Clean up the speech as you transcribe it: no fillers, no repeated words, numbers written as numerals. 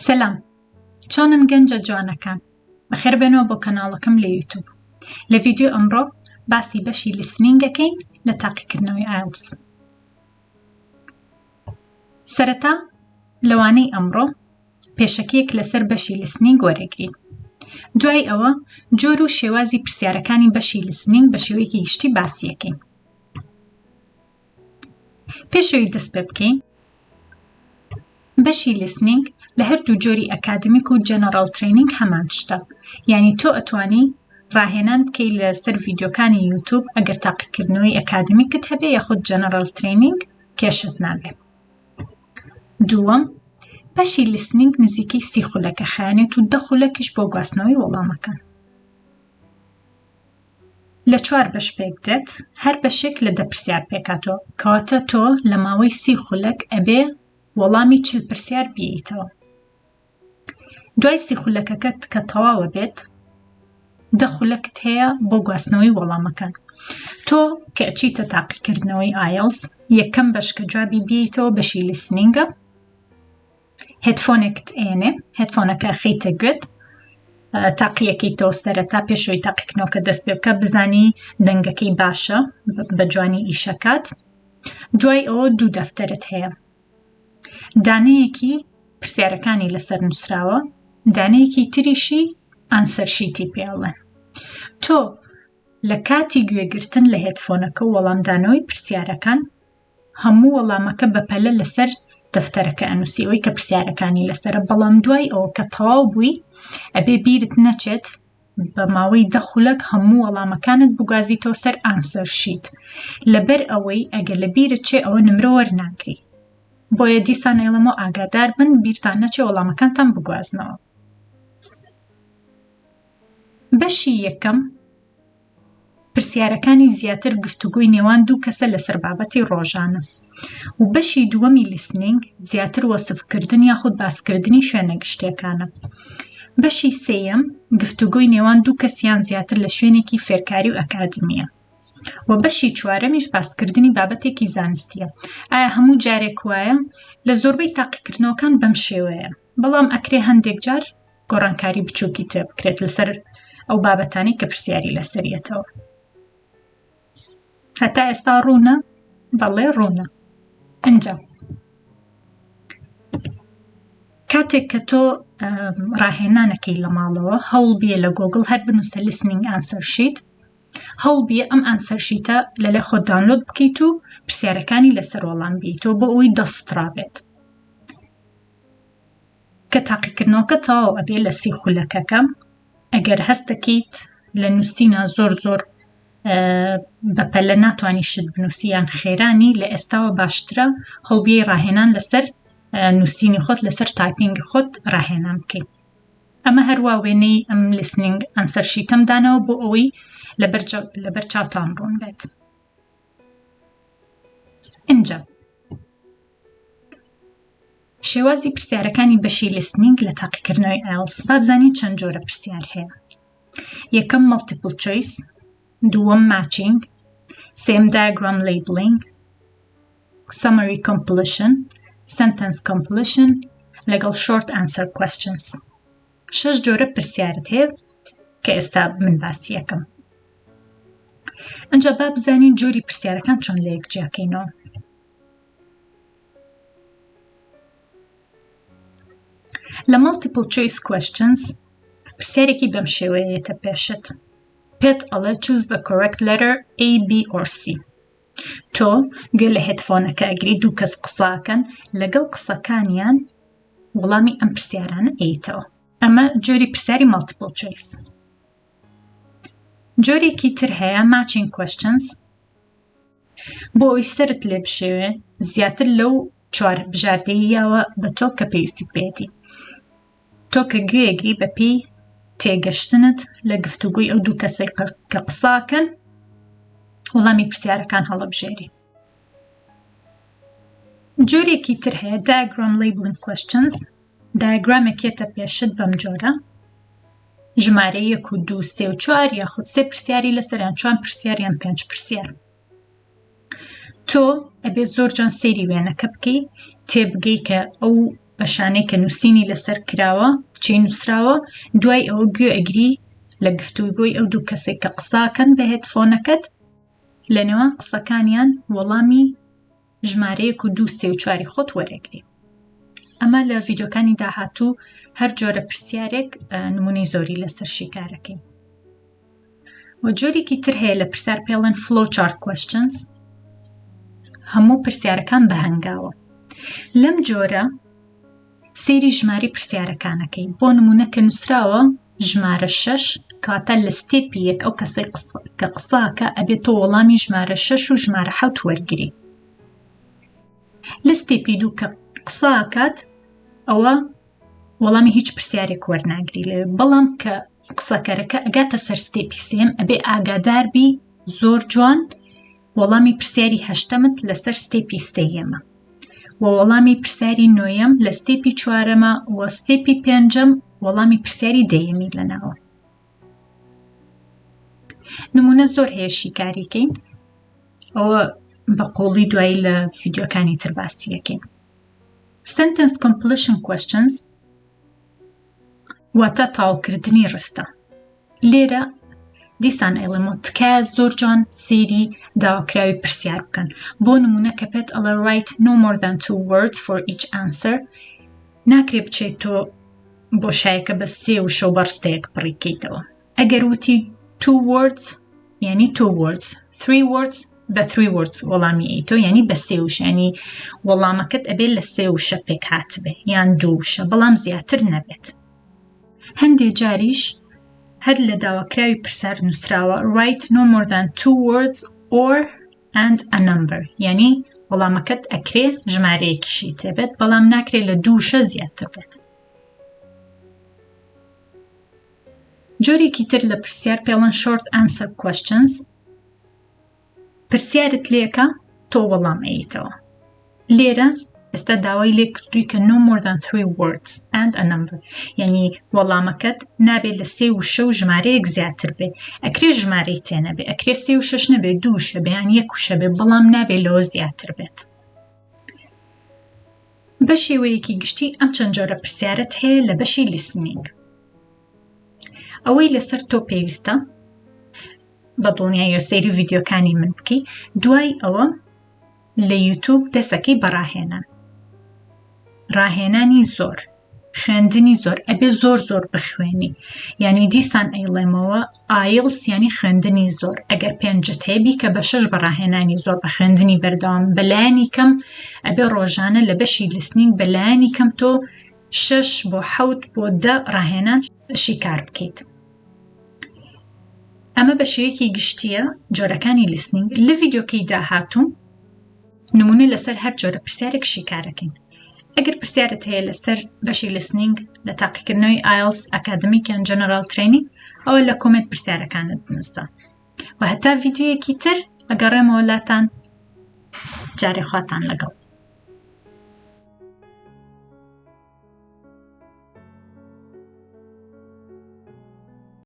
سەلام، چۆنن گەنجە جوانەکان؟ بەخێر بێنەوە بۆ کەناڵەکەم لە یوتیوب. لە ڤیدیۆ ئەمڕۆ باسی بەشی لیسنینگەکەین لە تاقیکردنەوەی ئایلتس. سەرەتا لەوانەی ئەمڕۆ پێشەکەیەک لەسەر بەشی لیسنینگ وەرەگرین. دوای ئەوە جۆر و شێوازی پرسیارەکانی بەشی لیسنینگ بە شێوەیەکی گشتی باسی یەکەین. پێشەوەی دەست پێ بکەین، بەشی لیسنینگ لە هەردوو جۆری ئەکادمیک و جەنەڕەڵ ترینینگ هەمان شتە، یعنی تۆ ئەتوانی ڕاهێنان بکەی لەسەر ڤیدیۆکانی یوتیوب ئەگەر تاقیکردنەوەی ئەکادمیکت هەبێ یاخود جەنەڕەڵ ترینینگ کێشت نابێ. دووەم، بەشی لیسنینگ نزیکەی 30 خولەکە خایەنێت و 10 خولەکیش بۆ گواستنەوەی وەڵامەکان. لە 4 بەش پێک دێت، هەر بەشێک لە 10 پرسیار پێکاتەوە، کەواتە تۆ لە ماوەی 30 خولەک ئەبێ وەڵامی 40 پرسیار بیەیتەوە. دوای 30 خولەکەکەت کە تەواوە بێت، 10 خولەکت هەیە بۆ گواستنەوەی وەڵامەکان. تۆ کە ئەچیتە تاقیکردنەوەی ئایلتس، یەکەم بەش کە جوابی بیەیتەوە بەشی لیسنینگە، هێدفۆنێکت ئێنێ، هێدفۆنەکە خەیتە گوێت، تاقیەکەی تۆ سەرەتا پێشەوەی تاقیکردنەوەکە دەست پێ بکە بزانی دەنگەکەی باشە بە جوانی ئیشەکات. دوای ئەوە 2 دەفتەرت هەیە، دانەیەکی پرسیارەکانی لەسەر نووسراوە، دانەیەکی تریشی ئانسەرشیتی پێڵێن. تۆ لە کاتی گوێگرتن لە هێدفۆنەکە و وەڵامدانەوەی پرسیارەکان هەموو وەڵامەکە بەپەلە لەسەر دەفتەرەکە ئەنووسیەوەی کە پرسیارەکانی لەسەرە، بەڵام دوای ئەوە کە تەواو بووی ئەبێ بیرت نەچێت بە ماوەی 10 خولەک هەموو وەڵامەکانت بگوازیتەوە سەر ئانسەرشیت، لەبەر ئەوەی ئەگەر لە بیرت چێ ئەوە نمرە وەرناگری. بۆیە دیسان ئێڵەمەوە ئاگادار بن بیرتان نەچێ وەڵامەکانتان بگوازنەوە. بەشی یەکەم پرسیارەکانی زیاتر گفتوگۆی نێوان دوو کەسە لەسەر بابەتی ڕۆژانە، و بەشی دووەمی لیسنینگ زیاتر وەسفکردن یاخود باسکردنی شوێنە گشتیەکانە. بەشی سێیەم گفتوگۆی نێوان دوو کەسیان زیاتر لە شوێنێکی فێرکاری و ئەکادمیە، و بەشی چوارەمیش باسکردنی بابەتێکی زانستیە. ئایا هەموو جارێک وایە؟ لە زۆربەی تاقیکردنەوەکان بەم شێوەیە، بەڵام ئەکرێ هەندێک جار گۆڕانکاری بچووکی تێ بکرێت لەسەر ئەو بابەتانی کە پرسیاری لەسەریەتەوە. هەتا ئێستا ڕوونە؟ بەڵێ ڕوونە. ئەنجا کاتێک کە تۆ ڕاهێنانەکەی لە ماڵەوە، هەوڵ بێ لە گۆگڵ هەر بنووسە لیسنینگ ئانسەرشیت، هەوڵ بێ ئەم ئانسەرشیتە لەلای خۆت داونلۆد بکەیت و پرسیارەکانی لەسەر وەڵام بیتەوە بۆ ئەوەی دەستڕابێت. کە تاقیکردنەوەکە تەواو ئەبێ لە 30 خولەکەکە، ئەگەر هەست دەکەیت لە نووسینە زۆر بەپەلە ناتوانی شت بنووسی یان خێرانی، لە ئێستاوە باشترە هەڵبیەی ڕاهێنان لەسەر نووسینی خۆت، لەسەر تایپینگی خۆت ڕاهێنان بکەیت. ئەمە هەروە وێنەی ئەم لیسنینگ ئانسەرشیتەم دانەوە بۆ ئەوەی لەبەر چاوتان ڕوون بێت. ئینجا شێوازی پرسیارەکانی بەشی لیسنینگ لە تاقیکردنەوەی ئایلتس. با بزانین چەند جۆرە پرسیار هەیە. یەکەم مەڵتیپل چۆیس، دووەم ماچینگ، سێم دایگرام لیبلینگ، سەمەری کۆمپلیشن، سنتەنس کۆمپلیشن لەگەڵ شۆرت ئانسەر کوێستچنز. 6 جۆرە پرسیارت هەیە کە ئێستا من باسی یەکەم. ئەنجا با بزانین جۆری پرسیارەکان چۆن لە یەکجیاکەینەوە. لە مەڵتیپل چۆیس کوێستچنز پرسیارێکی بەم شێوەیەتە پێشت، پێت ئەڵێ choose the correct letter A, B or C. تۆ گوێ لە هێدفۆنەکە ئەگری، دوو کەس قساکەن، لەگەڵ قسەکانیان وەڵامی ئەم پرسیارانە ئەیتەوە. ئەمە جۆری پرسیاری مەڵتیپل چۆیس. جۆرێکی تر هەیە matching questions. بۆ ئەوی سەرت لێ بشێوێ زیاتر لەو 4 بژاردەییەوە بە تۆ کە پێویستیت بێتی. تۆ کە گوێگری بە پێی تێگەشتنت لە گفتوگوی ئەو دوو کەسێک کە قساکەن وەڵامی پرسیارەکان هەڵەبژێری. جۆرێکی تر هەیە diagram labeling questions. دایگرامێکێتە پێشت بەم جۆرە، ژمارە 1 و 2 3 و 4 یاخود 3 پرسیاری لەسەریان، 4 پرسیار یان 5 پرسیار. تۆ ئەبێ زۆر جان سەیری وێنەکە بکەی، تێبگەی کە ئەو بە شانەی کە نووسینی لەسەر کراوە چی نووسراوە دوای ئەوە گوێ ئەگری لە گفتوگۆی ئەو دوو کەسێک کە قساکەن بە هێدفۆنەکەت لە نێوان قسەکانیان وەڵامی ژمارەیەک و 2 3 و 4 خۆت وەرەگری. ئەمە لە ڤیدیۆکانی داهاتوو هەر جۆرە پرسیارێک نمونەی زۆری لەسەر شیکارەکەین. و جۆرێکی تر هەیە لە پرسیار پێڵێن flowchart questions، هەموو پرسیارەکان بە هەنگاوە. لەم جۆرە سەیری ژماری پرسیارەکانەکەی بۆ نمونە کە نووسراوە ژمارە 6 کاتە لە ستێپی 1 ئەو کەسەی کە قساکە ئەبێت تۆ وەڵامی ژمارە 6 و ژمارە 7 وەرگری. لە ستێپی 2 کە قساکات ئەوە وەڵامی هیچ پرسیارێک وەرناگری لێ، بەڵام کە قسەکەرەکە ئەگاتە سەر ستێپی 3 ئەبێ ئاگادار بی زۆر جوان وەڵامی پرسیاری 8مت لەسەر ستێپی 3 و وەڵامی پرسیاری 9 لە ستێپی 4 و ستێپی 5 وەڵامی پرسیاری 10 لەناوە. نمونە زۆر هەیە شیکاریکەین، ئەوە بە قۆڵی دوایی لە ڤیدیۆکانی تر باسی یەکەین. Sentence completion questions واتە تاوکردنی ڕستە. لێرە دیسان ئەڵێمەوە تکایە زۆر جوان سێری داواکراوی پرسیار بکەن. بۆ نمونە کە پێت ئەڵە write no more than 2 words for each answer، ناکرێ بچێت تۆ بۆ شایەکە بە 3 و شەو بەڕستەیەک پڕیکەیتەوە. ئەگەر وتی 2 words یعنی 2 words، 3 words بە 3 words وەڵامی ئەیتۆ یعنی بە 3 وشە، ینی وەڵامەکەت ئەبێت لە 3 وشە پێک هاتبێ یان 2 وشە، بەڵام زیاتر نەبێت. هەندێک جاریش هەر لە داواکراوی پرسیار نووسراوە write no more than 2 words or and a number، یعنی وەڵامەکەت ئەکرێ ژمارەیەکیشی تێبێت، بەڵام ناکرێت لە 2 وشە زیاتر بێت. جۆرێکی تر لە پرسیار پێڵەن short answer questions، پرسیارت لێکە تۆ وەڵام ئەیتەوە. لێرە ئێستا داوای لێ کردووی کە no more than 3 words and a number، یعنی وەڵامەکەت نابێت لە 3 وشە و ژمارەیەک زیاتر بێت. ئەکرێ ژمارەی تێنەبێ، ئەکرێ 3 وشەش نەبێت، 2 وشە بێ یان 1 وشە بێت، بەڵام نابێت لەوە زیاتر بێت. بە شێوەیەکی گشتی ئەم چەند جۆرە پرسیارەت هەیە لە بەشی لیسنینگ. ئەوەی لەسەر تۆ پێویستە بە دڵنیایی سەیری ڤیدیۆکانی من بکەی، دوای ئەوە لە یوتیوب دەسەکەی بەڕاهێنان، ڕاهێنانی زۆر، خوێندنی زۆر، ئەبێ زۆر زۆر بخوێنی، یعنی دیسان ئەیڵێمەوە ئایلس یعنی خوێندنی زۆر. ئەگەر 5 هەیە کە بە 6 بەڕاهێنانی زۆر بە خوێندنی بەردەوام، بەلایانی کەم ئەبێ ڕۆژانە لە بەشی لیسنینگ بەلایانی کەم تۆ 6 بۆ 7 بۆ 10 ڕاهێنان شیکار بکەیت. ئەمە بە شێوەیەکی گشتیە جۆرەکانی لیسنینگ. لە ڤیدیۆکەی داهاتوو نمونە لەسەر هەر جۆرە پرسیارێک شیکارەکەین. ئەگەر پرسیارت هەیە لەسەر بەشی لیسنینگ لە تاقیکردنەوەی IELTS ئەکادمیک یان جەنەرال ترێنینگ، ئەوە لە کۆمنت پرسیارەکانت بنووسە و هەتا ڤیدیۆیەکی تر ئەگەڕێمەوە لاتان. جارێ خواتان لەگەڵ.